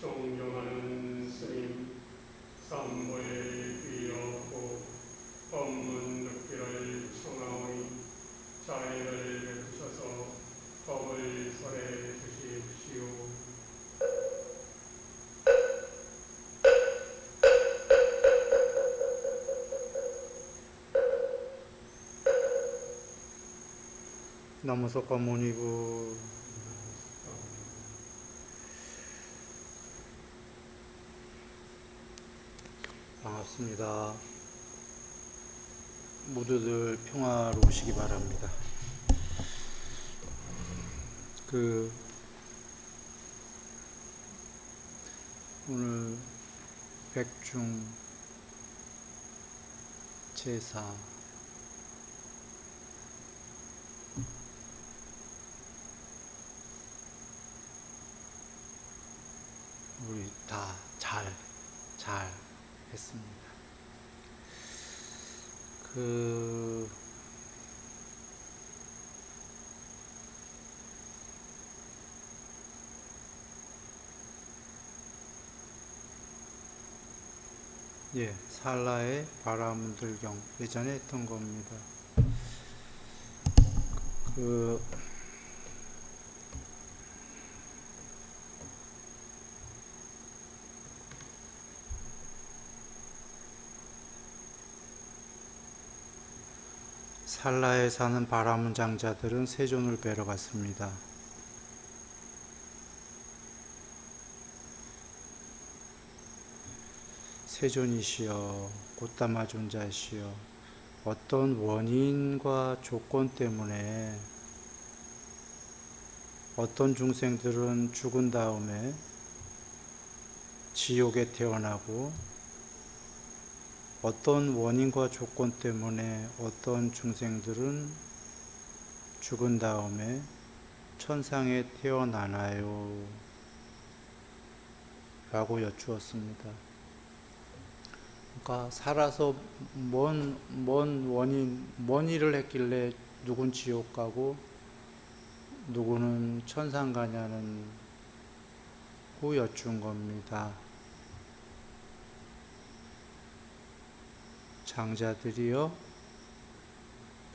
존경하는 스님 삼보에 귀하고 법문 듣기를 청하오니 자애를 베푸셔서 법을 설해 주십시오. 나무석가모니부 반갑습니다. 모두들 평화로우시기 바랍니다. 오늘 백중 제사 우리 다 잘 했습니다. 살라의 바라문들경 예전에 했던 겁니다. 살라에 사는 바라문 장자들은 세존을 뵈러 갔습니다. 세존이시여, 고타마 존자시여, 어떤 원인과 조건 때문에 어떤 중생들은 죽은 다음에 지옥에 태어나고 어떤 원인과 조건 때문에 어떤 중생들은 죽은 다음에 천상에 태어나나요? 라고 여쭈었습니다. 그러니까 살아서 뭔 원인, 뭔 일을 했길래 누군 지옥 가고 누구는 천상 가냐는 고 여쭌 겁니다. 장자들이여,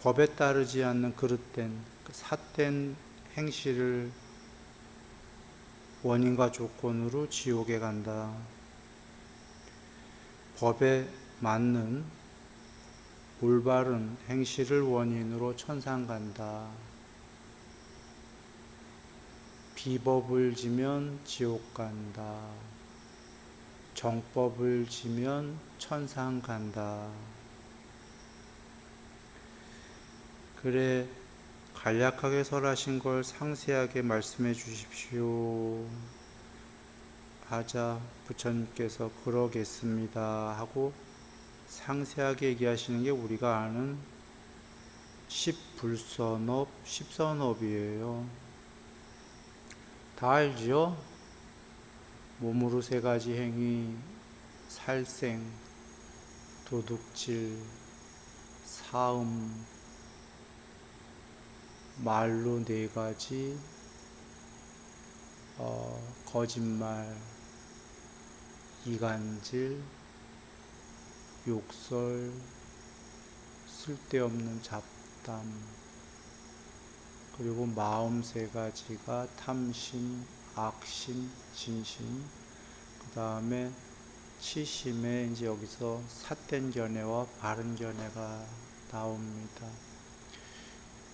법에 따르지 않는 그릇된 삿된 행실을 원인과 조건으로 지옥에 간다. 법에 맞는 올바른 행실을 원인으로 천상 간다. 비법을 지면 지옥 간다. 정법을 지면 천상 간다. 그래, 간략하게 설하신 걸 상세하게 말씀해 주십시오 하자 부처님께서 그러겠습니다 하고 상세하게 얘기하시는 게 우리가 아는 십불선업, 십선업이에요. 다 알죠? 몸으로 세 가지 행위, 살생, 도둑질, 사음, 말로 네 가지, 거짓말, 이간질, 욕설, 쓸데없는 잡담, 그리고 마음 세 가지가 탐심, 악심, 진심, 그 다음에 치심에 이제 여기서 삿된 견해와 바른 견해가 나옵니다.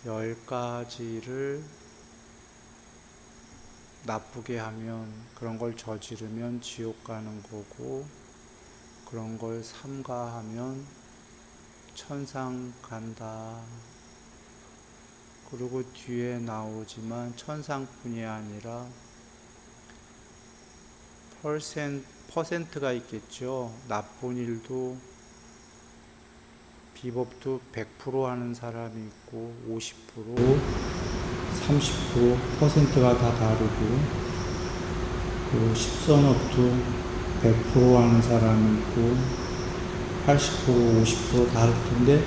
10가지를 나쁘게 하면, 그런 걸 저지르면 지옥 가는 거고, 그런 걸 삼가하면 천상 간다. 그리고 뒤에 나오지만 천상뿐이 아니라 퍼센트가 있겠죠. 나쁜 일도 비법도 100% 하는 사람이 있고 50%, 30% 퍼센트가 다 다르고, 그리고 십선업도 100% 하는 사람이 있고 80%, 50% 다를 텐데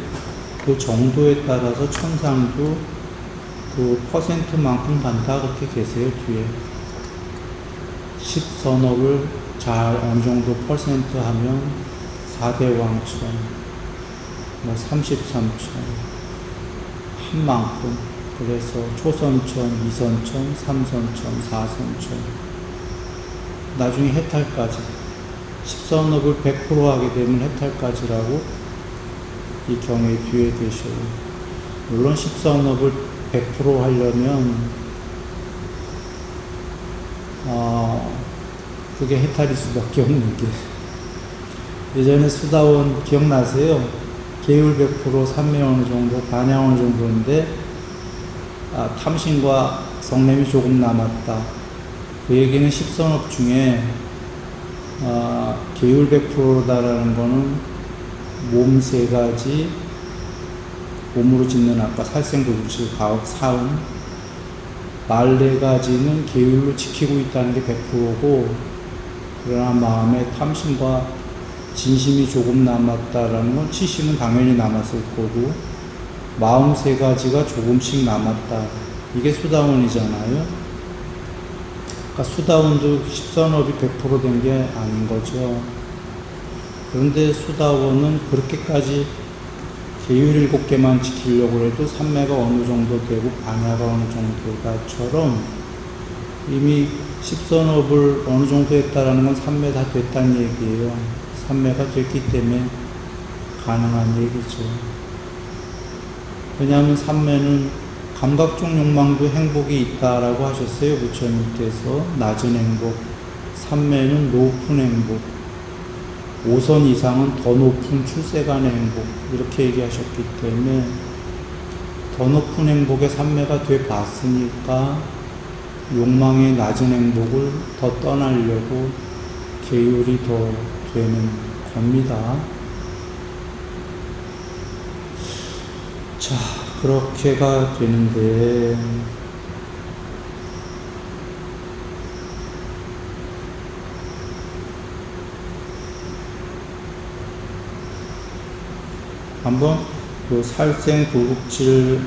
그 정도에 따라서 천상도 그 퍼센트만큼 간다 그렇게 계세요. 뒤에 10선업을 잘 어느 정도 퍼센트 하면 4대 왕천, 뭐 33천, 한 만큼. 그래서 초선천, 2선천, 3선천, 4선천, 나중에 해탈까지 10선업을 100% 하게 되면 해탈까지라고 이 경의 뒤에 계셔요. 물론 10선업을 100% 하려면 그게 해탈일 수밖에 없는 게, 예전에 수다원 기억나세요? 계율 100%, 삼매 어느 정도, 반향 어느 정도인데 탐심과 성냄이 조금 남았다. 그 얘기는 10선업 중에 계율 100%다라는 거는 몸 3가지, 몸으로 짓는 아까 살생도둑질, 가업, 사음, 말 4가지는 계율로 지키고 있다는 게 100%고, 그러나 마음에 탐심과 진심이 조금 남았다라는 건 70은 당연히 남았을 거고, 마음 3가지가 조금씩 남았다. 이게 수다원이잖아요. 그러니까 수다원도 10선업이 100% 된 게 아닌 거죠. 그런데 수다원은 그렇게까지 계율 7개만 지키려고 해도 삼매가 어느 정도 되고 반야가 어느 정도다처럼 이미 10선업을 어느 정도 했다라는 건 삼매 다 됐다는 얘기예요. 삼매가 됐기 때문에 가능한 얘기죠. 왜냐하면 삼매는 감각적 욕망도 행복이 있다라고 하셨어요. 부처님께서 낮은 행복, 삼매는 높은 행복, 5선 이상은 더 높은 출세간의 행복, 이렇게 얘기하셨기 때문에 더 높은 행복에 삼매가 돼 봤으니까 욕망의 낮은 행복을 더 떠나려고 계율이 더 되는 겁니다. 자, 그렇게가 되는데, 한번 그 살생, 도둑질,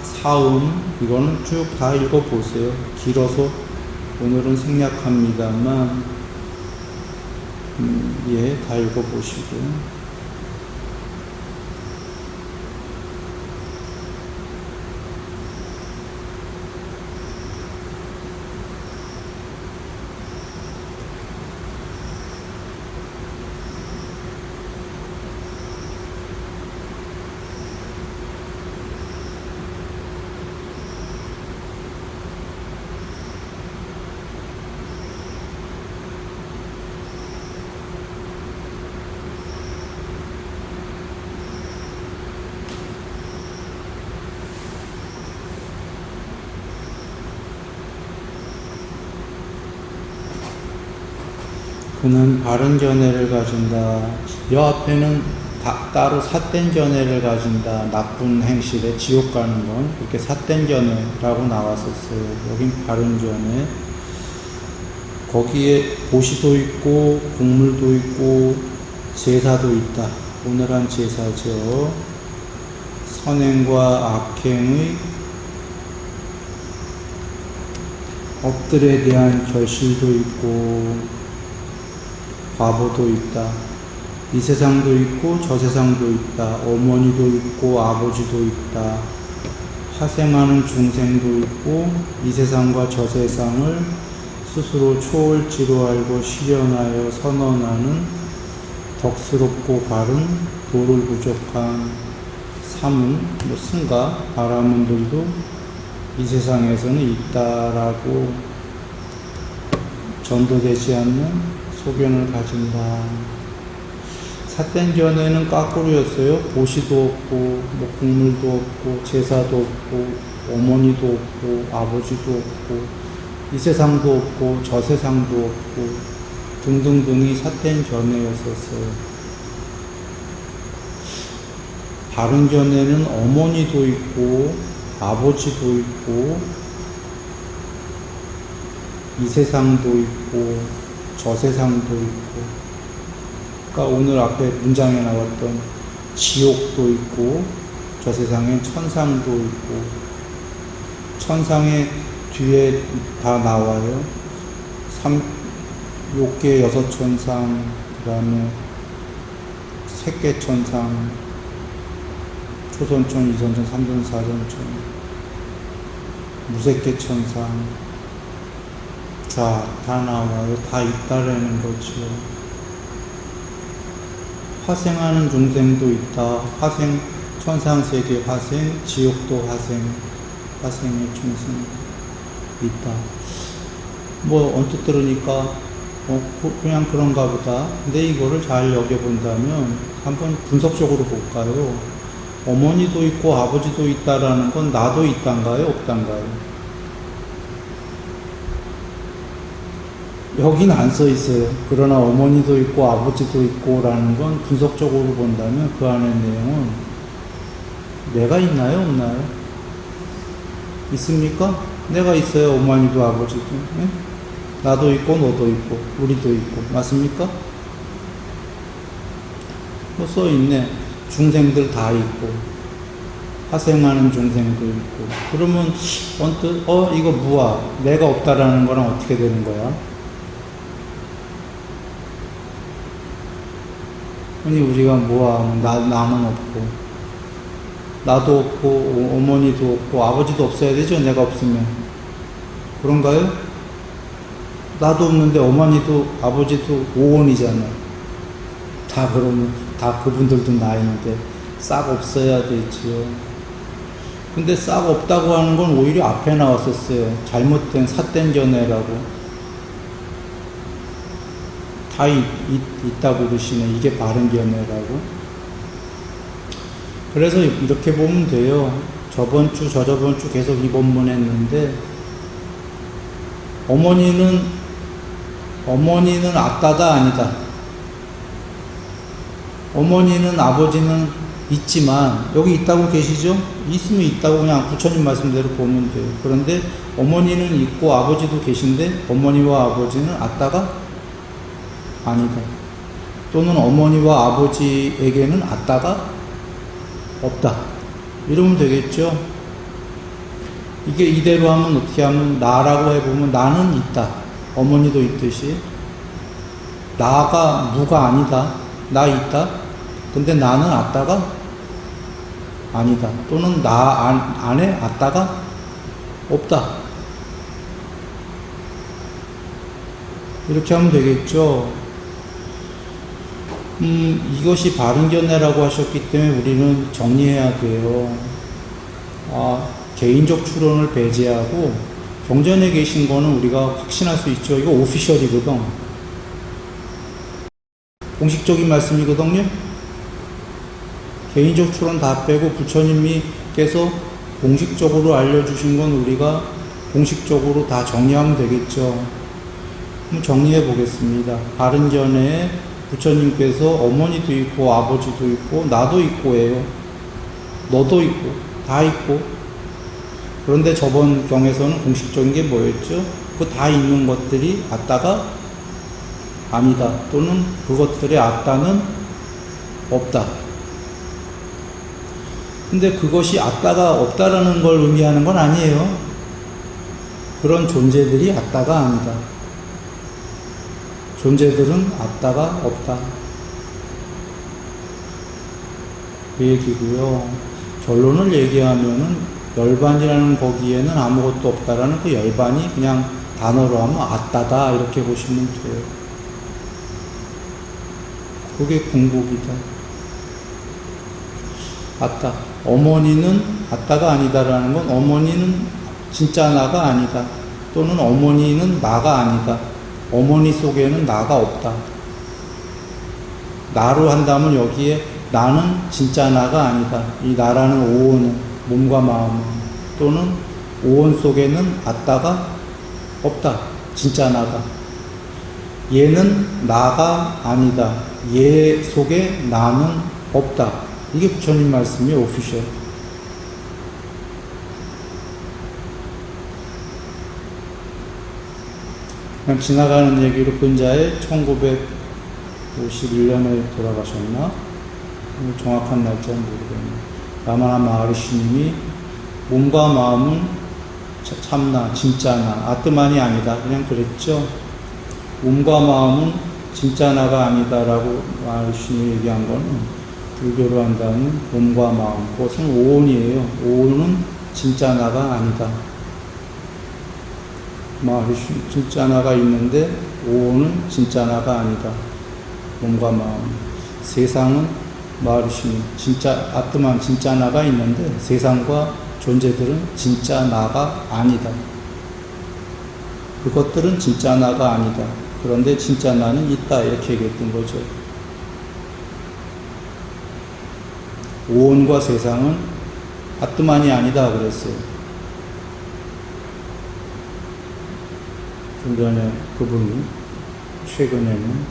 사음, 이거는 쭉 다 읽어보세요. 길어서 오늘은 생략합니다만, 예, 다 읽어보시고. 그는 바른 견해를 가진다. 여 앞에는 따로 삿된 견해를 가진다. 나쁜 행실에 지옥 가는 건 이렇게 삿된 견해라고 나왔었어요. 여긴 바른 견해. 거기에 보시도 있고 공물도 있고 제사도 있다. 오늘 한 제사죠. 선행과 악행의 업들에 대한 결실도 있고 과보도 있다. 이 세상도 있고 저 세상도 있다. 어머니도 있고 아버지도 있다. 화생하는 중생도 있고 이 세상과 저 세상을 스스로 초월지로 알고 실현하여 선언하는 덕스럽고 바른 도를 부족한 삼은, 승가, 바라문들도 이 세상에서는 있다라고 전도되지 않는 소견을 가진다. 삿된 견해는 까꾸루였어요. 보시도 없고, 국물도 없고, 제사도 없고, 어머니도 없고, 아버지도 없고, 이 세상도 없고, 저 세상도 없고, 등등등이 삿된 견해였었어요. 바른 견해는 어머니도 있고, 아버지도 있고, 이 세상도 있고, 저 세상도 있고, 그러니까 오늘 앞에 문장에 나왔던 지옥도 있고, 저 세상엔 천상도 있고, 천상의 뒤에 다 나와요. 욕계 여섯 천상, 그 다음에 색계 천상, 초선천, 이선천, 삼선, 사선천, 무색계 천상, 다 나와요. 다 있다라는 거죠. 화생하는 중생도 있다. 화생, 천상세계 화생, 지옥도 화생, 화생의 중생 있다. 뭐 언뜻 들으니까 그냥 그런가 보다. 근데 이거를 잘 여겨본다면 한번 분석적으로 볼까요? 어머니도 있고 아버지도 있다라는 건 나도 있단가요? 없단가요? 여긴 안 써 있어요. 그러나 어머니도 있고 아버지도 있고 라는 건 분석적으로 본다면 그 안의 내용은 내가 있나요? 없나요? 있습니까? 내가 있어요. 어머니도 아버지도. 네? 나도 있고 너도 있고 우리도 있고 맞습니까? 뭐 써있네. 중생들 다 있고 화생하는 중생도 있고. 그러면 언뜻 이거 무아 내가 없다라는 거랑 어떻게 되는 거야? 아니 우리가 뭐하면 나는 없고 나도 없고 어머니도 없고 아버지도 없어야 되죠. 내가 없으면. 그런가요? 나도 없는데 어머니도 아버지도 오온이잖아. 다 그러면 다 그분들도 나인데 싹 없어야 되지요. 근데 싹 없다고 하는 건 오히려 앞에 나왔었어요. 잘못된 삿된 견해라고. 다 있다고 그러시네. 이게 바른 견해라고. 그래서 이렇게 보면 돼요. 저번 주, 저저번 주 계속 이 본문 했는데, 어머니는 아따다 아니다. 어머니는 아버지는 있지만, 여기 있다고 계시죠? 있으면 있다고 그냥 부처님 말씀대로 보면 돼요. 그런데 어머니는 있고 아버지도 계신데, 어머니와 아버지는 아따가 아니다. 또는 어머니와 아버지에게는 아따가 없다. 이러면 되겠죠? 이게 이대로 하면 어떻게 하면 나라고 해보면 나는 있다. 어머니도 있듯이. 나가 무가 아니다. 나 있다. 근데 나는 아따가 아니다. 또는 나 안에 아따가 없다. 이렇게 하면 되겠죠? 이것이 바른 견해라고 하셨기 때문에 우리는 정리해야 돼요. 개인적 추론을 배제하고 경전에 계신 거는 우리가 확신할 수 있죠. 이거 오피셜이거든. 공식적인 말씀이거든요. 개인적 추론 다 빼고 부처님께서 공식적으로 알려주신 건 우리가 공식적으로 다 정리하면 되겠죠. 그럼 정리해 보겠습니다. 바른 견해에 부처님께서 어머니도 있고 아버지도 있고 나도 있고예요. 너도 있고 다 있고. 그런데 저번 경에서는 공식적인 게 뭐였죠? 그 다 있는 것들이 아따가 아니다. 또는 그것들의 아따는 없다. 근데 그것이 아따가 없다라는 걸 의미하는 건 아니에요. 그런 존재들이 아따가 아니다. 존재들은 아따가 없다. 그 얘기고요. 결론을 얘기하면은 열반이라는 거기에는 아무것도 없다라는 그 열반이 그냥 단어로 하면 아따다 이렇게 보시면 돼요. 그게 궁극이다. 아따. 어머니는 아따가 아니다라는 건 어머니는 진짜 나가 아니다. 또는 어머니는 나가 아니다. 어머니 속에는 나가 없다. 나로 한다면 여기에 나는 진짜 나가 아니다. 이 나라는 오온은 몸과 마음 또는 오온 속에는 아따가 없다. 진짜 나가. 얘는 나가 아니다. 얘 속에 나는 없다. 이게 부처님 말씀이에요. 오피셜. 그냥 지나가는 얘기로 근자에 1951년에 돌아가셨나? 정확한 날짜는 모르겠네요. 라마나 마하리시님이 몸과 마음은 참나, 진짜나, 아뜨만이 아니다. 그냥 그랬죠. 몸과 마음은 진짜 나가 아니다라고 마르신이 얘기한 거는 불교로 한다면 몸과 마음, 그것은 오온이에요. 오온은 진짜 나가 아니다. 마르신 진짜 나가 있는데 오온은 진짜 나가 아니다. 몸과 마음. 세상은 마르신이 진짜 아트만 진짜 나가 있는데 세상과 존재들은 진짜 나가 아니다. 그것들은 진짜 나가 아니다. 그런데 진짜 나는 있다. 이렇게 얘기했던 거죠. 오온과 세상은 아트만이 아니다. 그랬어요. 좀 전에 그분이 최근에는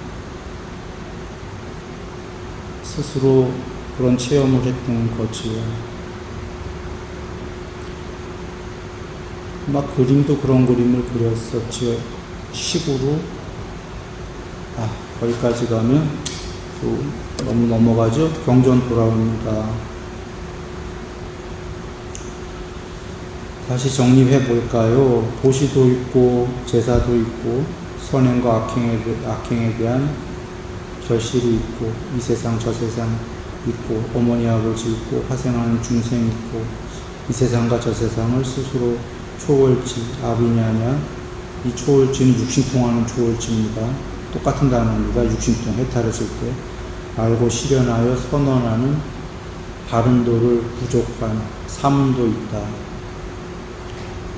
스스로 그런 체험을 했던 거지요. 막 그림도 그런 그림을 그렸었지요. 식으로. 거기까지 가면 또 너무 넘어가죠. 경전 돌아옵니다. 다시 정립해 볼까요? 도시도 있고 제사도 있고 선행과 악행에 대한 결실이 있고 이 세상 저 세상 있고 어머니 아버지 있고 화생하는 중생 있고 이 세상과 저 세상을 스스로 초월지 아비냐냐 이 초월지는 육신통하는 초월지입니다. 똑같은 단어입니다. 육신통 해탈을 쓸 때 알고 실현하여 선언하는 바른 도를 부족한 사문도 있다.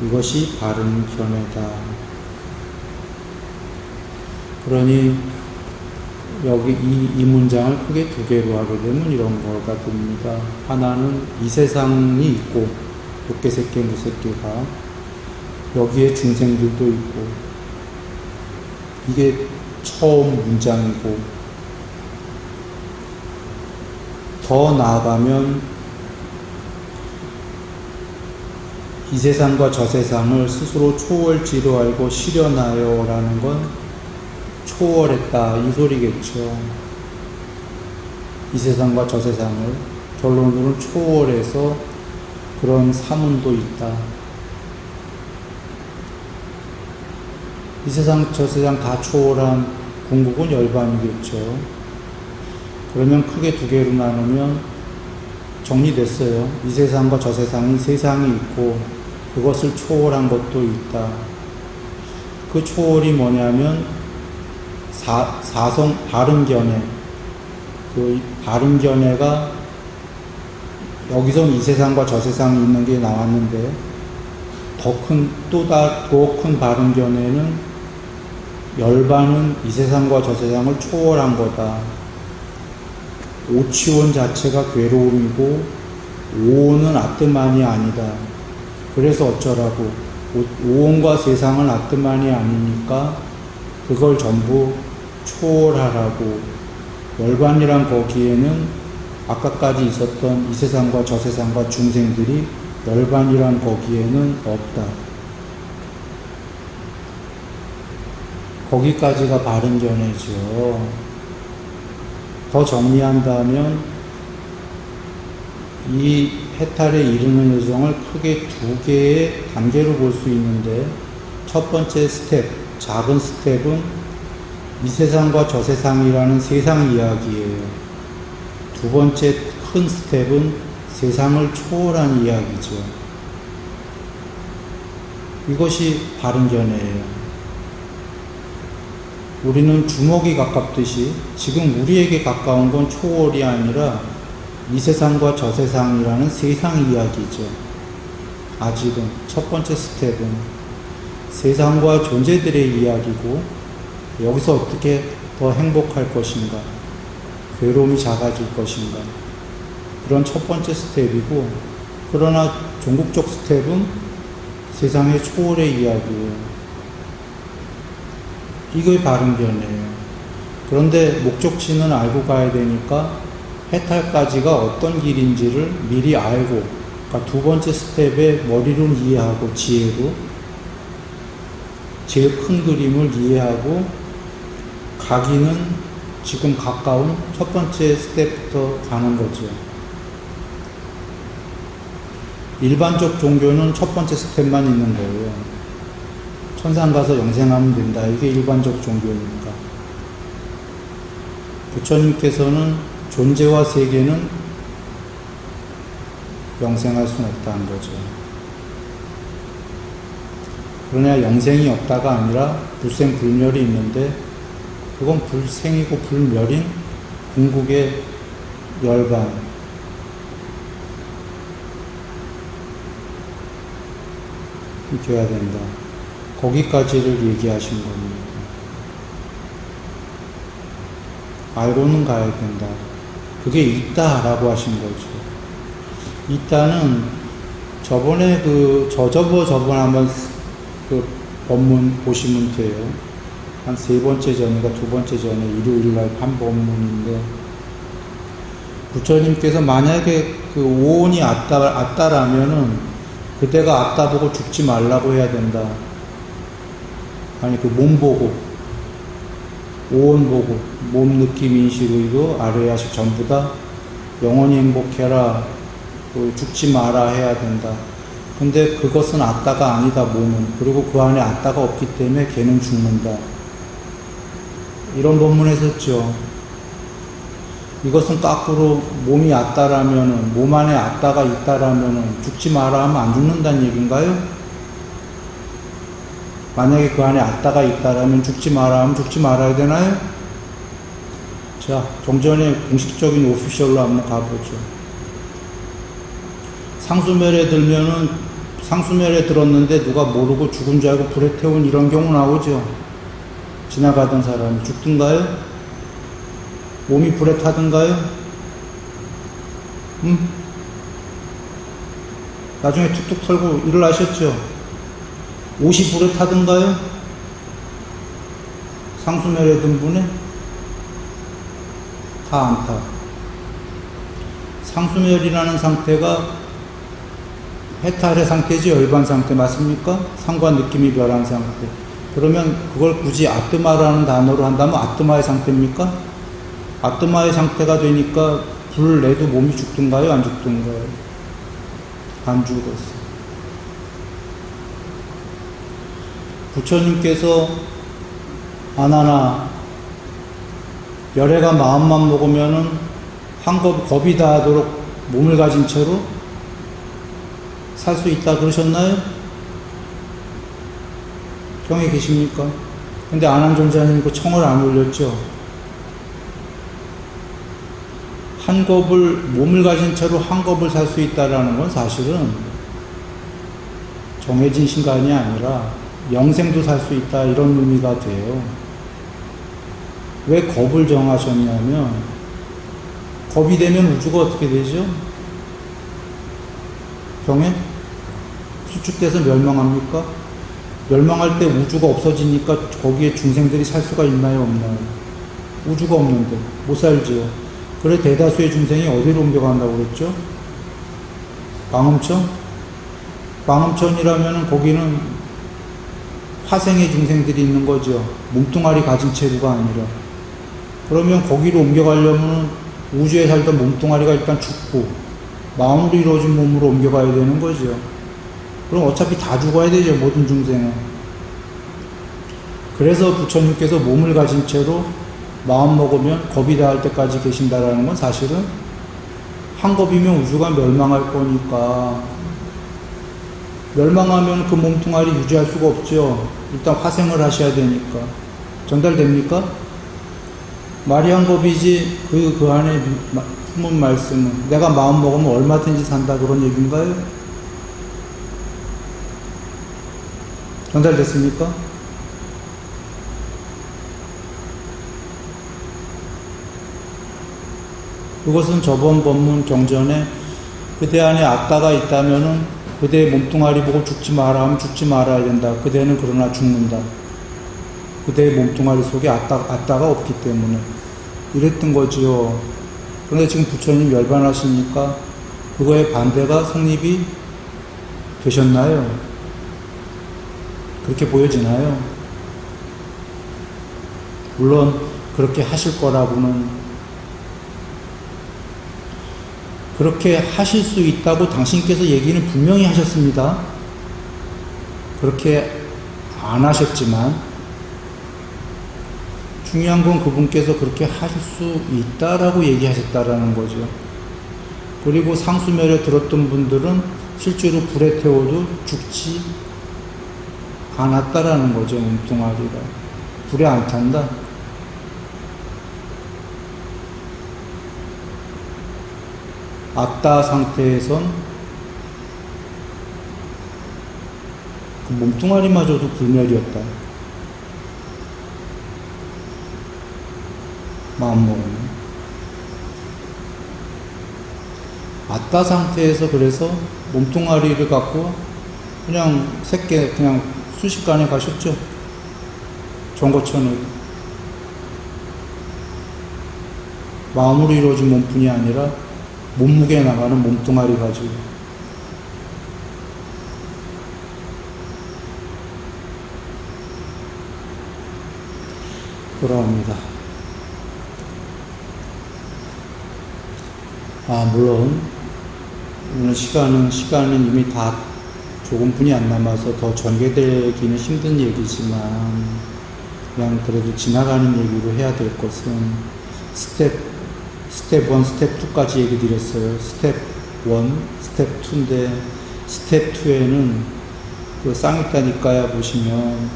이것이 바른 견해다. 그러니 여기 이 문장을 크게 두 개로 하게 되면 이런 거가 됩니다. 하나는 이 세상이 있고 욕계색계 무색계가 여기에 중생들도 있고 이게 처음 문장이고 더 나아가면 이 세상과 저 세상을 스스로 초월지로 알고 실현하여 라는 건 초월했다 이 소리겠죠. 이 세상과 저 세상을 결론으로는 초월해서 그런 사문도 있다. 이 세상 저 세상 다 초월한 궁극은 열반이겠죠. 그러면 크게 두 개로 나누면 정리됐어요. 이 세상과 저 세상이 세상이 있고 그것을 초월한 것도 있다. 그 초월이 뭐냐면 사성 바른견해. 그 바른견해가 여기선 이 세상과 저 세상이 있는 게 나왔는데 더 큰 바른견해는 열반은 이 세상과 저 세상을 초월한 거다. 오치원 자체가 괴로움이고 오온은 아뜨만이 아니다. 그래서 어쩌라고 오온과 세상은 아뜨만이 아니니까 그걸 전부 초월하라고. 열반이란 거기에는 아까까지 있었던 이 세상과 저 세상과 중생들이 열반이란 거기에는 없다. 거기까지가 바른 견해죠. 더 정리한다면 이 해탈에 이르는 여정을 크게 두 개의 단계로 볼 수 있는데 첫 번째 스텝, 작은 스텝은 이 세상과 저 세상이라는 세상 이야기예요. 두 번째 큰 스텝은 세상을 초월한 이야기죠. 이것이 바른 견해예요. 우리는 주먹이 가깝듯이 지금 우리에게 가까운 건 초월이 아니라 이 세상과 저 세상이라는 세상 이야기죠. 아직은 첫 번째 스텝은 세상과 존재들의 이야기고 여기서 어떻게 더 행복할 것인가, 괴로움이 작아질 것인가, 그런 첫 번째 스텝이고, 그러나 종국적 스텝은 세상의 초월의 이야기예요. 이게 바른 견해예요. 그런데 목적지는 알고 가야 되니까 해탈까지가 어떤 길인지를 미리 알고, 그러니까 두 번째 스텝에 머리로 이해하고 지혜로 제일 큰 그림을 이해하고 가기는 지금 가까운 첫 번째 스텝부터 가는 거죠. 일반적 종교는 첫 번째 스텝만 있는 거예요. 천상 가서 영생하면 된다. 이게 일반적 종교니까. 부처님께서는 존재와 세계는 영생할 수는 없다는 거죠. 그러나 영생이 없다가 아니라 불생불멸이 있는데 그건 불생이고 불멸인 궁극의 열반, 되어야 된다. 거기까지를 얘기하신 겁니다. 알고는 가야 된다. 그게 있다라고 하신 거죠. 있다는 저번에 저번에 한번 그 법문 보시면 돼요. 한 3번째 전인가 2번째 전에 일요일날 한 법문인데, 부처님께서 만약에 그 오온이 아따라면은 그때가 아따 보고 죽지 말라고 해야 된다. 아니, 그 몸 보고, 오온 보고, 몸 느낌 인식 의도 아래야식 전부 다 영원히 행복해라, 죽지 마라 해야 된다. 근데 그것은 아따가 아니다, 몸은. 그리고 그 안에 아따가 없기 때문에 걔는 죽는다. 이런 법문 했었죠. 이것은 거꾸로 몸이 아따라면은, 몸 안에 아따가 있다라면은 죽지 마라 하면 안 죽는다는 얘기인가요? 만약에 그 안에 아따가 있다라면 죽지 마라 하면 죽지 말아야 되나요? 자, 정전의 공식적인 오피셜로 한번 가보죠. 상수멸에 들었는데 누가 모르고 죽은 줄 알고 불에 태운 이런 경우 나오죠. 지나가던 사람이 죽든가요? 몸이 불에 타든가요? 나중에 툭툭 털고 일어나셨죠? 옷이 불에 타든가요? 상수멸에 든 분에? 다 안 타. 상수멸이라는 상태가 해탈의 상태지, 열반 상태 맞습니까? 상과 느낌이 별한 상태. 그러면 그걸 굳이 아뜨마라는 단어로 한다면 아뜨마의 상태입니까? 아뜨마의 상태가 되니까 불 내도 몸이 죽든가요? 안 죽든가요? 안 죽었어. 부처님께서 아나나 열애가 마음만 먹으면은 겁이 다하도록 몸을 가진 채로 살 수 있다 그러셨나요? 경에 계십니까? 근데 안한존자님 그 청을 안 올렸죠? 몸을 가진 채로 한 겁을 살 수 있다라는 건 사실은 정해진 시간이 아니라 영생도 살 수 있다, 이런 의미가 돼요. 왜 겁을 정하셨냐면, 겁이 되면 우주가 어떻게 되죠? 경에? 수축돼서 멸망합니까? 멸망할 때 우주가 없어지니까 거기에 중생들이 살 수가 있나요, 없나요? 우주가 없는데 못 살지요. 그래 대다수의 중생이 어디로 옮겨간다고 그랬죠? 광음천? 광음천이라면 거기는 화생의 중생들이 있는 거죠. 몸뚱아리 가진 체구가 아니라. 그러면 거기로 옮겨가려면 우주에 살던 몸뚱아리가 일단 죽고 마음으로 이루어진 몸으로 옮겨가야 되는 거죠. 그럼 어차피 다 죽어야 되죠, 모든 중생은. 그래서 부처님께서 몸을 가진 채로 마음 먹으면 겁이 다할 때까지 계신다라는 건 사실은 한 겁이면 우주가 멸망할 거니까, 멸망하면 그 몸뚱아리 유지할 수가 없죠. 일단 화생을 하셔야 되니까. 전달됩니까? 말이 한 겁이지 그 안에 품은 말씀은 내가 마음 먹으면 얼마든지 산다, 그런 얘기인가요? 전달됐습니까? 그것은 저번 법문 경전에 그대 안에 아따가 있다면은 그대의 몸뚱아리 보고 죽지 마라 하면 죽지 말아야 된다. 그대는 그러나 죽는다. 그대의 몸뚱아리 속에 아따가 없기 때문에. 이랬던 거지요. 그런데 지금 부처님 열반하시니까 그거의 반대가 성립이 되셨나요? 그렇게 보여지나요? 물론 그렇게 하실 거라고는, 그렇게 하실 수 있다고 당신께서 얘기는 분명히 하셨습니다. 그렇게 안 하셨지만 중요한 건 그분께서 그렇게 하실 수 있다라고 얘기하셨다라는 거죠. 그리고 상수멸에 들었던 분들은 실제로 불에 태워도 죽지 않았다라는 거죠. 몸뚱아리가 불에 안 탄다. 아따 상태에선 그 몸뚱아리마저도 불멸이었다. 마음먹으면. 아따 상태에서 그래서 몸뚱아리를 갖고 그냥 새끼 그냥 순식간에 가셨죠. 정거천에. 마음으로 이루어진 몸뿐이 아니라 몸무게 나가는 몸뚱아리 가지고. 돌아옵니다. 물론 오늘 시간은 이미 다 조금뿐이 안 남아서 더 전개되기는 힘든 얘기지만 그냥 그래도 지나가는 얘기로 해야 될 것은 스텝 1, 스텝 2까지 얘기 드렸어요. 스텝 1, 스텝 2인데 스텝 2에는 그 쌍육다니까야 보시면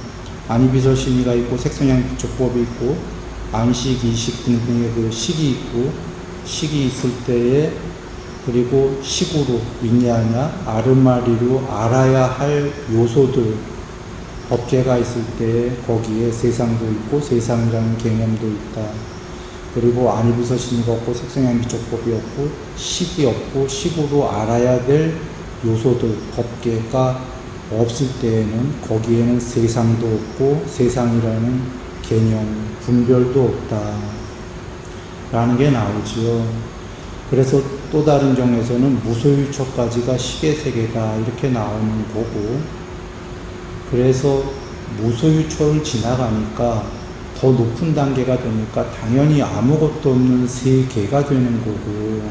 안이비설신이가 있고 색성향비촉법이 있고 안식, 이식 등등의 그 식이 있고 식이 있을 때에 그리고 식으로 윈냐냐 아르마리로 알아야 할 요소들 법계가 있을 때에 거기에 세상도 있고 세상이라는 개념도 있다. 그리고 안이비설신이가 없고 색성향비촉법이 없고 식이 없고 식으로 알아야 될 요소들 법계가 없을 때에는 거기에는 세상도 없고 세상이라는 개념 분별도 없다 라는 게 나오지요. 그래서 또 다른 정에서는 무소유처까지가 식의 세계다 이렇게 나오는 거고, 그래서 무소유처를 지나가니까 더 높은 단계가 되니까 당연히 아무것도 없는 세계가 되는 거고,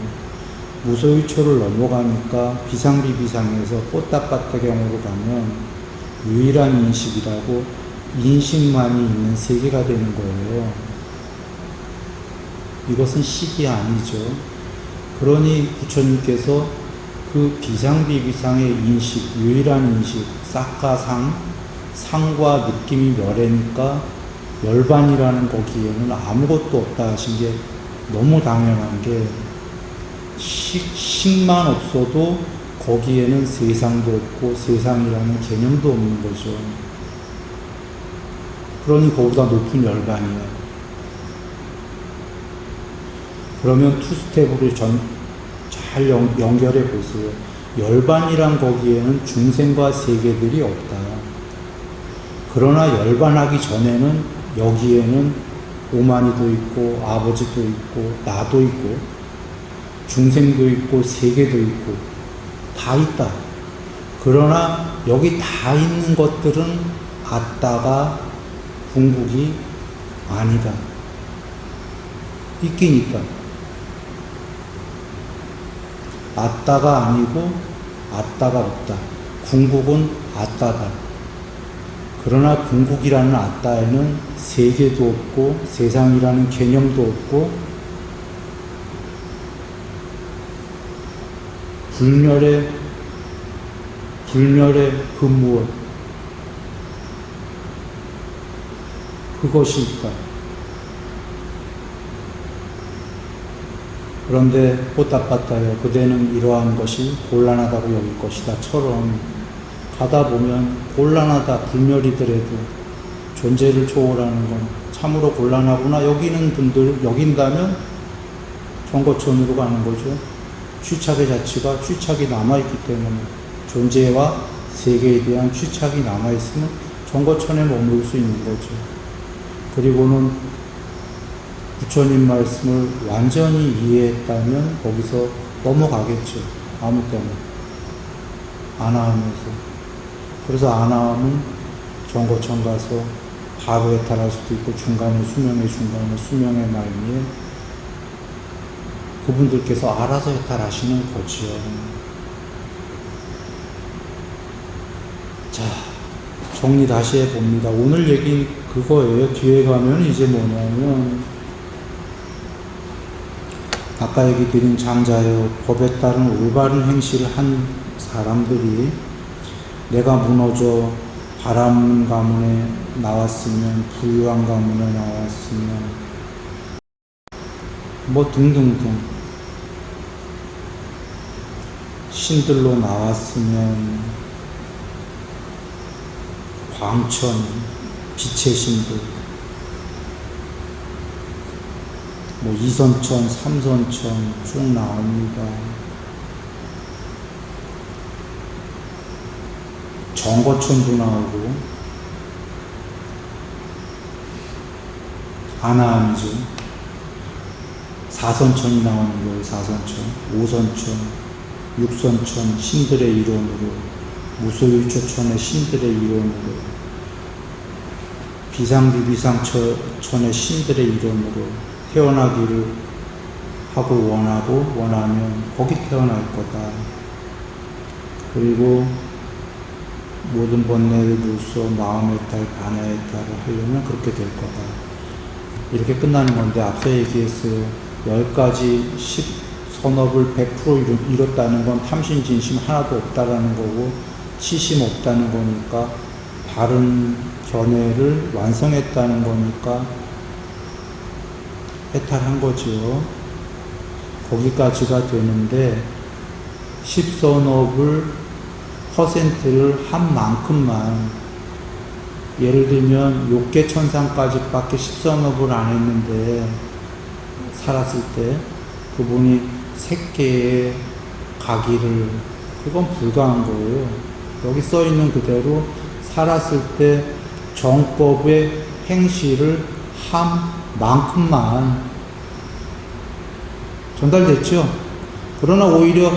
무소유처를 넘어가니까 비상비비상에서 뽀따빠따경으로 가면 유일한 인식이라고 인식만이 있는 세계가 되는 거예요. 이것은 식이 아니죠. 그러니 부처님께서 그 비상비비상의 인식, 유일한 인식, 싹가상, 상과 느낌이 멸해니까 열반이라는 거기에는 아무것도 없다 하신 게 너무 당연한 게 식만 없어도 거기에는 세상도 없고 세상이라는 개념도 없는 거죠. 그러니 그보다 높은 열반이에요. 그러면 투스텝으로 잘 연결해 보세요. 열반이란 거기에는 중생과 세계들이 없다. 그러나 열반하기 전에는 여기에는 오만이도 있고 아버지도 있고 나도 있고 중생도 있고 세계도 있고 다 있다. 그러나 여기 다 있는 것들은 아따가 궁극이 아니다. 있긴 있다. 아따가 아니고 아따가 없다. 궁극은 아따다. 그러나 궁극이라는 아따에는 세계도 없고 세상이라는 개념도 없고 불멸의 그 무엇 그것이 있다. 그런데 뽀따빠따요 그대는 이러한 것이 곤란하다고 여길 것이다처럼 가다 보면 곤란하다 불멸이더라도 존재를 초월하는 건 참으로 곤란하구나 여기는 분들 여긴다면 정거천으로 가는 거죠. 취착의 자체가 취착이 남아있기 때문에 존재와 세계에 대한 취착이 남아있으면 정거천에 머물 수 있는 거죠. 그리고는 부처님 말씀을 완전히 이해했다면 거기서 넘어가겠죠. 아무 때나 안하하면서. 그래서 안하함은 정거천 가서 바로 해탈할 수도 있고 중간에 수명의 말미에 그분들께서 알아서 해탈하시는 거지요. 자, 정리 다시 해봅니다. 오늘 얘기 그거예요. 뒤에 가면 이제 뭐냐면 아까 얘기 드린 장자요, 법에 따른 올바른 행실을 한 사람들이 내가 무너져 바람 가문에 나왔으면, 부유한 가문에 나왔으면, 뭐 등등등 신들로 나왔으면, 광천, 빛의 신들, 뭐 이선천, 삼선천 쭉 나옵니다. 정거천도 나오고, 아나한주, 사선천이 나오는 거예요. 사선천, 오선천, 육선천 신들의 일원으로, 무소유초천의 신들의 일원으로, 비상비비상천의 신들의 일원으로 태어나기를 하고 원하면 거기 태어날 거다. 그리고 모든 번뇌를 물소 마음의 탈, 반야의 탈을 하려면 그렇게 될 거다. 이렇게 끝나는 건데, 앞서 얘기했어요. 10가지 10선업을 100% 이뤘다는 건 탐심진심 하나도 없다라는 거고, 치심 없다는 거니까, 바른 견해를 완성했다는 거니까 해탈한 거죠. 거기까지가 되는데, 10선업을 퍼센트를 한 만큼만, 예를 들면 욕계천상까지밖에 10선업을 안 했는데 살았을 때 그분이 색계에 가기를, 그건 불가한 거예요. 여기 써 있는 그대로 살았을 때 정법의 행실을 한 만큼만 전달됐죠. 그러나 오히려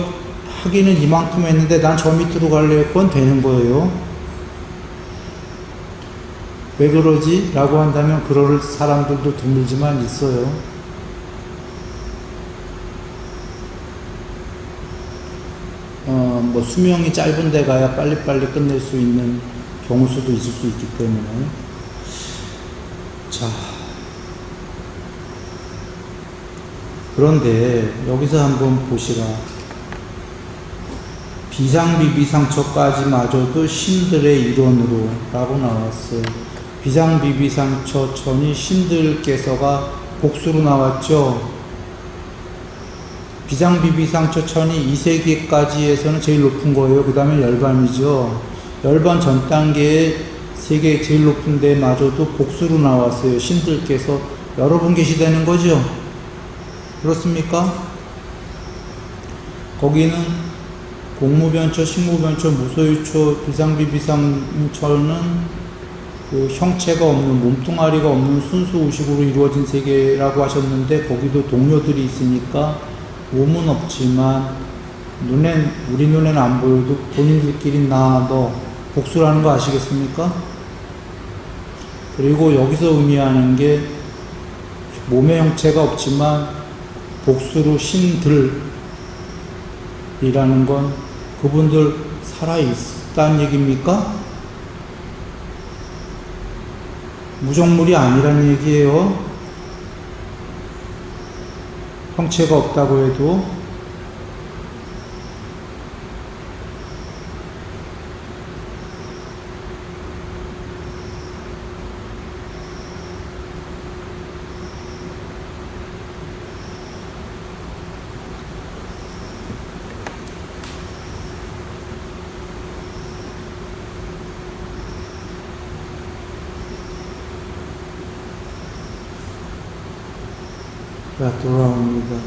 하기는 이만큼 했는데 난 저 밑으로 갈래요. 그건 되는 거예요. 왜 그러지? 라고 한다면 그럴 사람들도 드물지만 있어요. 뭐 수명이 짧은 데 가야 빨리빨리 끝낼 수 있는 경우 수도 있을 수 있기 때문에. 자, 그런데 여기서 한번 보시라. 비상비비상처까지마저도 신들의 일원으로 라고 나왔어요. 비상비비상처천이 신들께서가 복수로 나왔죠. 비상비비상처천이 2세계까지에서는 제일 높은 거예요. 그 다음에 열반이죠. 열반 전 단계에 세계 제일 높은 데마저도 복수로 나왔어요. 신들께서 여러 분 계시다는 거죠. 그렇습니까? 거기는 공무변처, 식무변처, 무소유처, 비상비비상처는 그 형체가 없는, 몸뚱아리가 없는 순수 의식으로 이루어진 세계라고 하셨는데, 거기도 동료들이 있으니까 몸은 없지만 우리 눈에는 안 보여도 본인들끼리 나, 너 복수라는 거 아시겠습니까? 그리고 여기서 의미하는 게 몸의 형체가 없지만 복수로 신들이라는 건 그분들 살아있다는 얘기입니까? 무정물이 아니라는 얘기예요. 형체가 없다고 해도. 자, 돌아옵니다.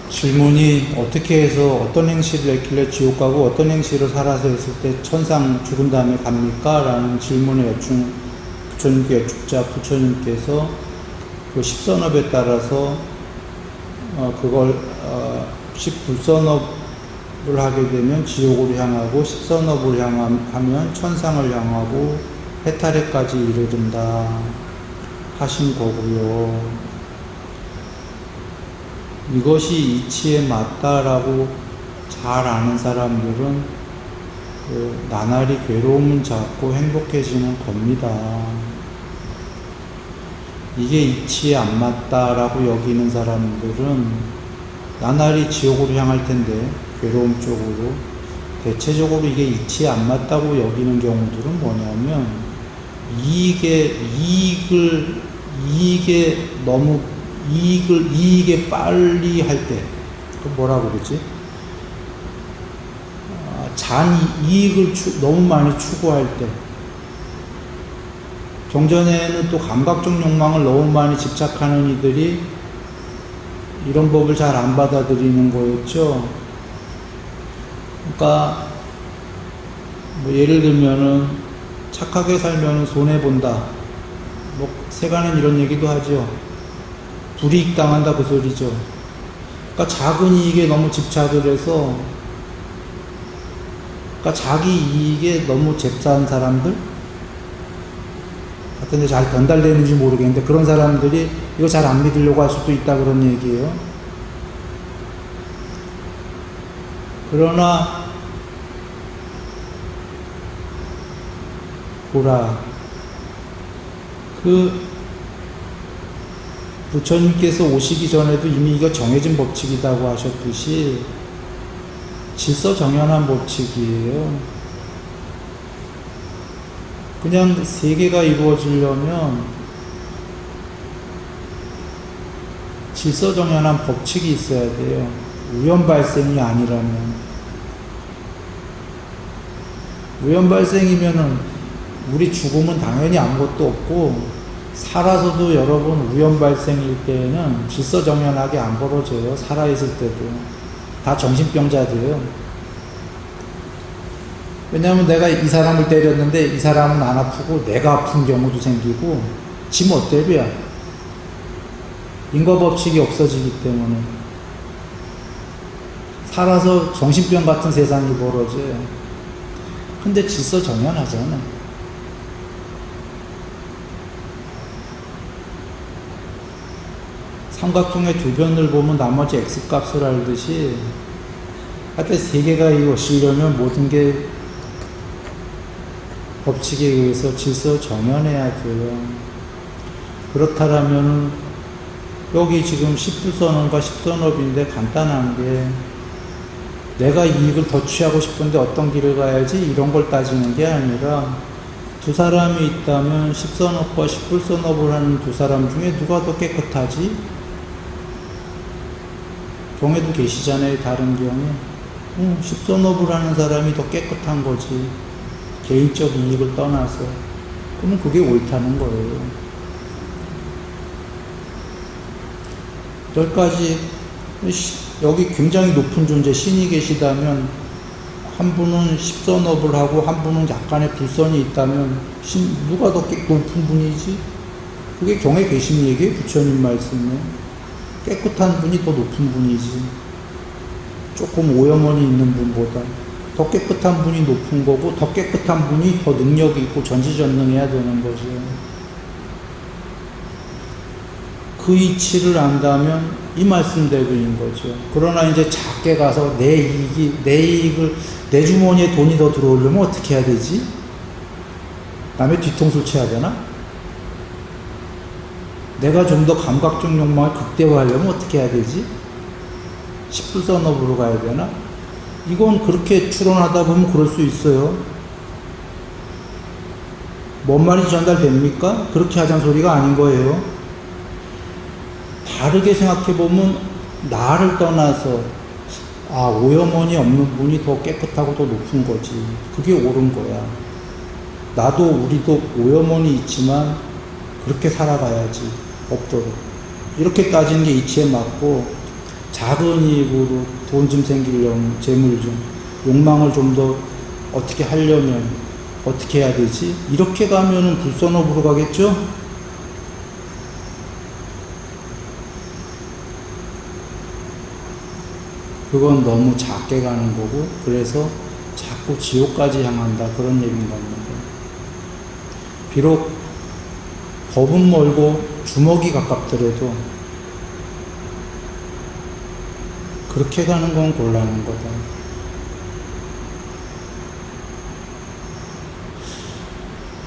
질문이 어떻게 해서 어떤 행실을 했길래 지옥 가고 어떤 행실을 살아서 했을 때 천상 죽은 다음에 갑니까? 라는 질문을 부처님께 여쭙자 부처님께서 그 10선업에 따라서 그걸 10불선업을 하게 되면 지옥으로 향하고 10선업을 향하면 천상을 향하고 해탈에까지 이르른다 하신 거고요. 이것이 이치에 맞다라고 잘 아는 사람들은 나날이 괴로움은 작고 행복해지는 겁니다. 이게 이치에 안 맞다라고 여기는 사람들은 나날이 지옥으로 향할 텐데, 괴로움 쪽으로. 대체적으로 이게 이치에 안 맞다고 여기는 경우들은 뭐냐면, 이익에 빨리 할 때, 그 뭐라고 그러지? 이익을 너무 많이 추구할 때, 경전에는 또 감각적 욕망을 너무 많이 집착하는 이들이 이런 법을 잘 안 받아들이는 거였죠. 그러니까 뭐 예를 들면은 착하게 살면은 손해 본다. 뭐 세간은 이런 얘기도 하죠. 불이익 당한다 그 소리죠. 그러니까 작은 이익에 너무 집착을 해서, 그러니까 자기 이익에 너무 잽싸는 사람들, 하여튼 잘 전달되는지 모르겠는데 그런 사람들이 이거 잘 안 믿으려고 할 수도 있다 그런 얘기예요. 그러나 보라, 부처님께서 오시기 전에도 이미 이거 정해진 법칙이라고 하셨듯이 질서정연한 법칙이에요. 그냥 세계가 이루어지려면 질서정연한 법칙이 있어야 돼요. 우연발생이 아니라면. 우연발생이면은 우리 죽음은 당연히 아무것도 없고, 살아서도 여러분 우연발생일 때에는 질서정연하게 안 벌어져요. 살아있을 때도. 다 정신병자들이에요. 왜냐하면 내가 이 사람을 때렸는데 이 사람은 안 아프고 내가 아픈 경우도 생기고, 지 멋대로야. 인과법칙이 없어지기 때문에 살아서 정신병 같은 세상이 벌어져요. 근데 질서정연하잖아. 삼각형의 두 변을 보면 나머지 X값을 알듯이, 하여튼 세계가 이루어지려면 모든 게 법칙에 의해서 질서정연해야 돼요. 그렇다면 여기 지금 10불선업과 10선업인데 간단한 게, 내가 이익을 더 취하고 싶은데 어떤 길을 가야지 이런 걸 따지는 게 아니라, 두 사람이 있다면 10선업과 10불선업을 하는 두 사람 중에 누가 더 깨끗하지? 경에도 계시잖아요. 다른 경에 10선업을 하는 사람이 더 깨끗한 거지, 개인적 이익을 떠나서. 그러면 그게 옳다는 거예요. 여기까지. 여기 굉장히 높은 존재 신이 계시다면, 한 분은 10선업을 하고 한 분은 약간의 불선이 있다면 누가 더 높은 분이지? 그게 경에 계신 얘기예요. 부처님 말씀에. 깨끗한 분이 더 높은 분이지. 조금 오염원이 있는 분보다 더 깨끗한 분이 높은 거고, 더 깨끗한 분이 더 능력이 있고 전지전능해야 되는 거죠. 그 이치를 안다면 이 말씀대로인 거죠. 그러나 이제 작게 가서 내 이익을, 내 주머니에 돈이 더 들어오려면 어떻게 해야 되지? 남의 뒤통수를 쳐야 되나? 내가 좀 더 감각적 욕망을 극대화하려면 어떻게 해야 되지? 10불선업으로 가야 되나? 이건 그렇게 추론하다 보면 그럴 수 있어요. 뭔 말인지 전달됩니까? 그렇게 하자는 소리가 아닌 거예요. 다르게 생각해보면 나를 떠나서 오염원이 없는 분이 더 깨끗하고 더 높은 거지. 그게 옳은 거야. 나도 우리도 오염원이 있지만 그렇게 살아가야지. 없도록. 이렇게 따지는 게 이치에 맞고, 작은 이익으로 돈 좀 생기려면, 재물 좀, 욕망을 좀 더 어떻게 하려면 어떻게 해야 되지? 이렇게 가면은 불선업으로 가겠죠? 그건 너무 작게 가는 거고, 그래서 자꾸 지옥까지 향한다, 그런 얘기인 겁니다. 비록 법은 멀고 주먹이 가깝더라도 그렇게 가는 건 곤란한 거다.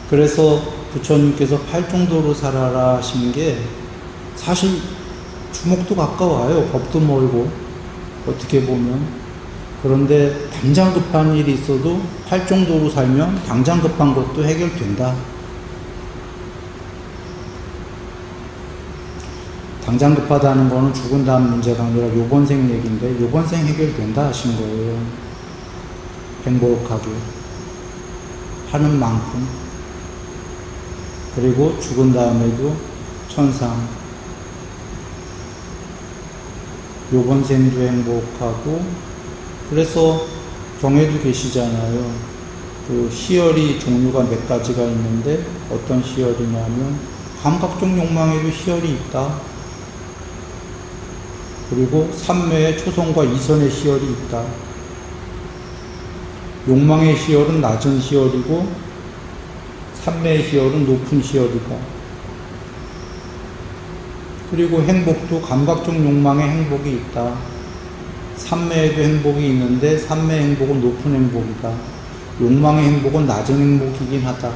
그래서 부처님께서 팔중도로 살아라 하신 게 사실 주목도 가까워요. 법도 멀고 어떻게 보면. 그런데 당장 급한 일이 있어도 팔중도로 살면 당장 급한 것도 해결된다. 당장 급하다는 거는 죽은 다음 문제가 아니라 요번생 얘기인데 요번생 해결된다 하신 거예요. 행복하게 하는 만큼. 그리고 죽은 다음에도 천상 요번생도 행복하고. 그래서 경에도 계시잖아요. 그 희열이 종류가 몇 가지가 있는데 어떤 희열이냐면 감각적 욕망에도 희열이 있다. 그리고 삼매의 초성과 이선의 희열이 있다. 욕망의 희열은 낮은 희열이고 삼매의 희열은 높은 희열이다. 그리고 행복도 감각적 욕망의 행복이 있다. 삼매에도 행복이 있는데 삼매 행복은 높은 행복이다. 욕망의 행복은 낮은 행복이긴 하다.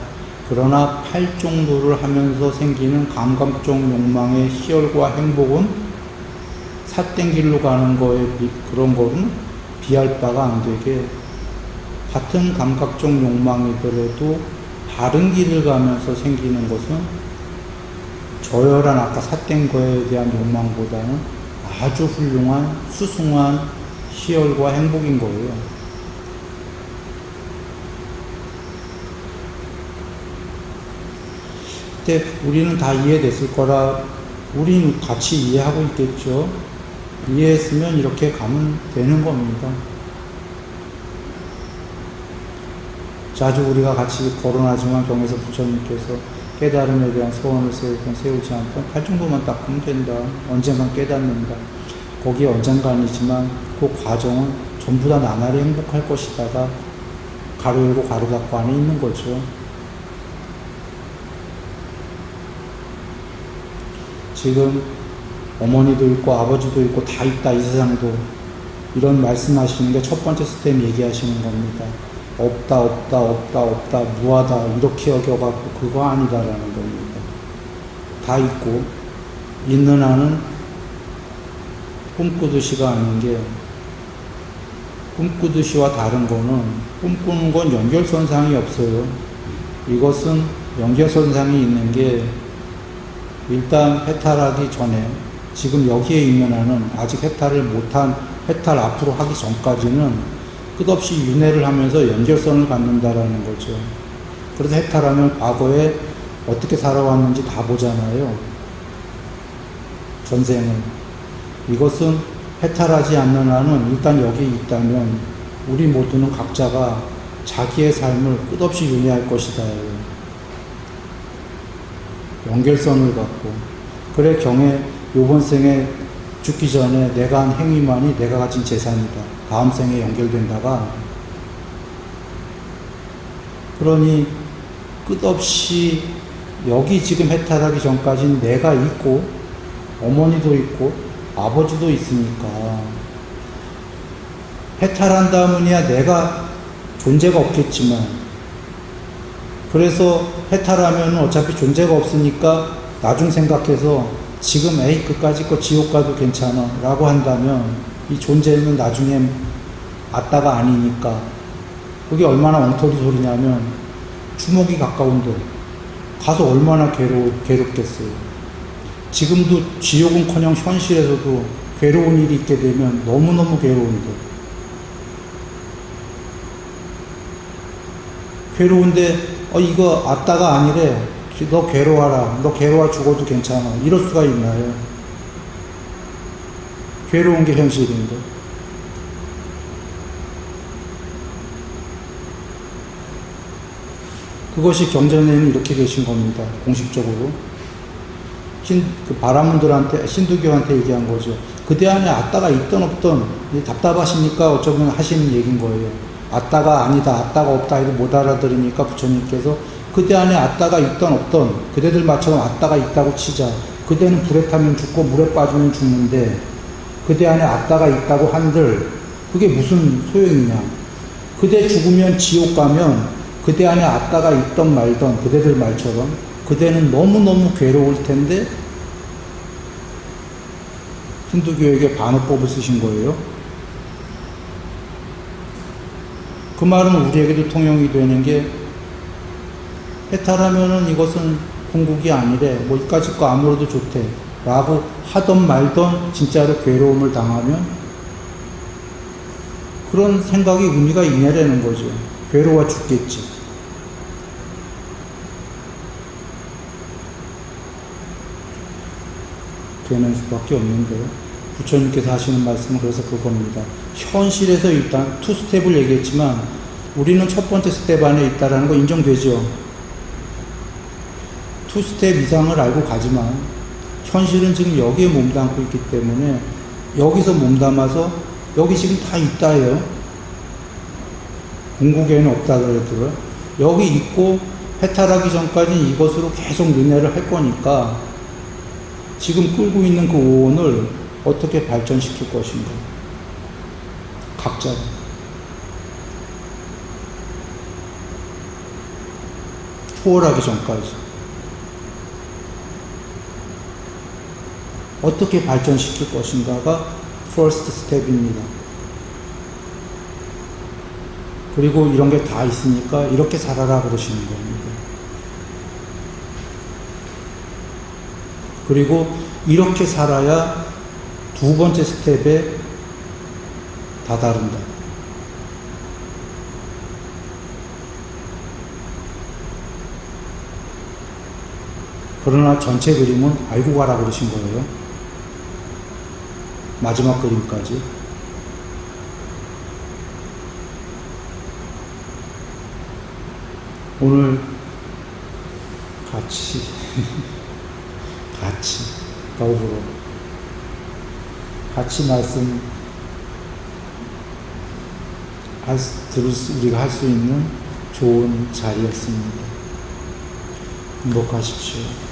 그러나 팔종도를 하면서 생기는 감각적 욕망의 희열과 행복은 삿된 길로 가는 거에 그런 거는 비할 바가 안 되게 같은 감각적 욕망이더라도 다른 길을 가면서 생기는 것은 저열한 아까 삿된 거에 대한 욕망보다는 아주 훌륭한 수승한 희열과 행복인 거예요. 그때 우리는 다 이해됐을 거라 우리는 같이 이해하고 있겠죠. 이해했으면 이렇게 가면 되는 겁니다. 자주 우리가 같이 거론하지만 경에서 부처님께서 깨달음에 대한 소원을 세우든 세우지 않든 팔중도만 닦으면 된다. 언젠간 깨닫는다. 거기 언젠간이지만 그 과정은 전부 다 나날이 행복할 것이다가 가로 열고 가로 닫고 안에 있는 거죠. 지금 어머니도 있고 아버지도 있고 다 있다 이 세상도 이런 말씀하시는 게 첫 번째 스텝 얘기하시는 겁니다. 없다 없다 없다 없다 무하다 이렇게 여겨갖고 그거 아니다라는 겁니다. 다 있고 있는 한은 꿈꾸듯이가 아닌 게 꿈꾸듯이와 다른 거는 꿈꾸는 건 연결선상이 없어요. 이것은 연결선상이 있는 게 일단 해탈하기 전에 지금 여기에 있는 한은 아직 해탈을 못한 해탈 앞으로 하기 전까지는 끝없이 윤회를 하면서 연결선을 갖는다라는 거죠. 그래서 해탈하면 과거에 어떻게 살아왔는지 다 보잖아요. 전생을. 이것은 해탈하지 않는 한은 일단 여기 있다면 우리 모두는 각자가 자기의 삶을 끝없이 윤회할 것이다. 연결선을 갖고. 그래 경에 요번 생에 죽기 전에 내가 한 행위만이 내가 가진 재산이다. 다음 생에 연결된다가 그러니 끝없이 여기 지금 해탈하기 전까지는 내가 있고 어머니도 있고 아버지도 있으니까 해탈한 다음은야 내가 존재가 없겠지만 그래서 해탈하면 어차피 존재가 없으니까 나중 생각해서 지금 에이 그까짓 거 지옥 가도 괜찮아 라고 한다면 이 존재는 나중에 아따가 아니니까 그게 얼마나 엉터리 소리냐면 주먹이 가까운데 가서 얼마나 괴롭겠어요. 지금도 지옥은커녕 현실에서도 괴로운 일이 있게 되면 너무너무 괴로운데 이거 아따가 아니래. 너 괴로워라. 너 괴로워 죽어도 괜찮아. 이럴 수가 있나요? 괴로운 게 현실인데. 그것이 경전에는 이렇게 계신 겁니다. 공식적으로. 그 바라문들한테, 신두교한테 얘기한 거죠. 그대 안에 아따가 있던 없던 답답하시니까 어쩌면 하시는 얘기인 거예요. 아따가 아니다, 아따가 없다 이거 못 알아들으니까 부처님께서 그대 안에 아따가 있던 없던 그대들 말처럼 아따가 있다고 치자. 그대는 불에 타면 죽고 물에 빠지면 죽는데 그대 안에 아따가 있다고 한들 그게 무슨 소용이냐. 그대 죽으면 지옥 가면 그대 안에 아따가 있던 말던 그대들 말처럼 그대는 너무너무 괴로울 텐데 힌두교에게 반어법을 쓰신 거예요. 그 말은 우리에게도 통용이 되는 게 해탈하면은 이것은 궁극이 아니래. 뭐 이까짓 거 아무래도 좋대. 라고 하던 말던 진짜로 괴로움을 당하면 그런 생각이 의미가 있냐라는 거죠. 괴로워 죽겠지. 되는 수밖에 없는데요. 부처님께서 하시는 말씀은 그래서 그겁니다. 현실에서 일단 투 스텝을 얘기했지만 우리는 첫 번째 스텝 안에 있다라는 거 인정되죠. 투 스텝 이상을 알고 가지만 현실은 지금 여기에 몸담고 있기 때문에 여기서 몸담아서 여기 지금 다 있다예요. 궁극에는 없다 그래도요. 여기 있고 해탈하기 전까지는 이것으로 계속 윤회를 할 거니까 지금 끌고 있는 그 오온을 어떻게 발전시킬 것인가. 각자. 초월하기 전까지. 어떻게 발전시킬 것인가가 first step입니다. 그리고 이런 게 다 있으니까 이렇게 살아라 그러시는 겁니다. 그리고 이렇게 살아야 두 번째 스텝에 다다른다. 그러나 전체 그림은 알고 가라 그러신 거예요. 마지막 그림까지. 오늘 같이 더불어 같이 말씀 우리가 할 수 있는 좋은 자리였습니다. 행복하십시오.